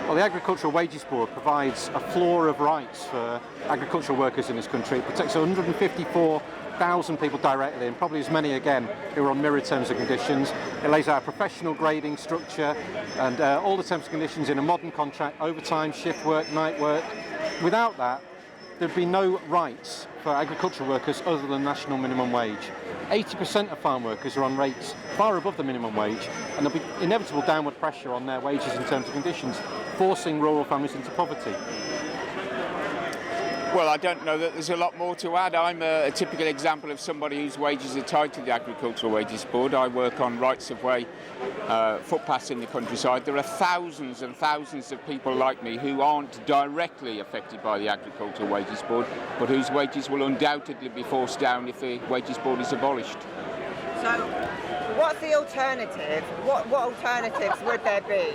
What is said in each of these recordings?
Well, the Agricultural Wages Board provides a floor of rights for agricultural workers in this country. It protects 154,000 people directly, and probably as many again who are on mirrored terms and conditions. It lays out a professional grading structure and all the terms and conditions in a modern contract: overtime, shift work, night work. Without that, there'd be no rights for agricultural workers other than national minimum wage. 80% of farm workers are on rates far above the minimum wage, and there'll be inevitable downward pressure on their wages and terms and conditions, forcing rural families into poverty. Well, I don't know that there's a lot more to add. I'm a typical example of somebody whose wages are tied to the Agricultural Wages Board. I work on rights-of-way footpaths in the countryside. There are thousands and thousands of people like me who aren't directly affected by the Agricultural Wages Board, but whose wages will undoubtedly be forced down if the Wages Board is abolished. So, what's the alternative? What alternatives would there be?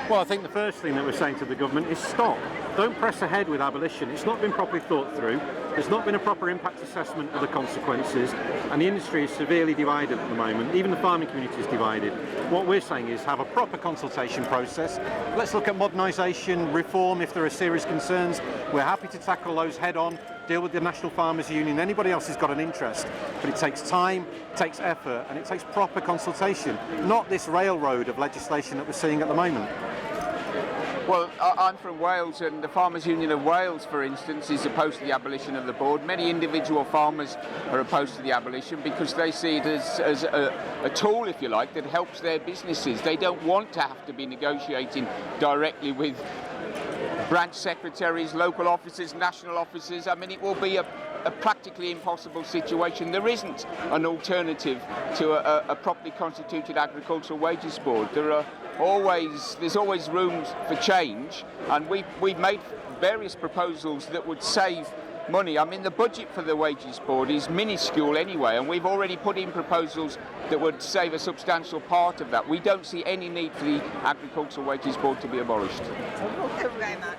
Well, I think the first thing that we're saying to the government is stop. Don't press ahead with abolition. It's not been properly thought through. There's not been a proper impact assessment of the consequences, and the industry is severely divided at the moment. Even the farming community is divided. What we're saying is have a proper consultation process. Let's look at modernisation, reform if there are serious concerns. We're happy to tackle those head on, deal with the National Farmers Union, anybody else who's got an interest. But it takes time, it takes effort, and it takes proper consultation, not this railroad of legislation that we're seeing at the moment. Well, I'm from Wales, and the Farmers Union of Wales, for instance, is opposed to the abolition of the board. Many individual farmers are opposed to the abolition because they see it as a tool, if you like, that helps their businesses. They don't want to have to be negotiating directly with branch secretaries, local officers, national officers. I mean, it will be a practically impossible situation. There isn't an alternative to a properly constituted agricultural wages board. There's always room for change, and we've made various proposals that would save money. I mean, the budget for the wages board is minuscule anyway, and we've already put in proposals that would save a substantial part of that. We don't see any need for the agricultural wages board to be abolished. Thank you very much.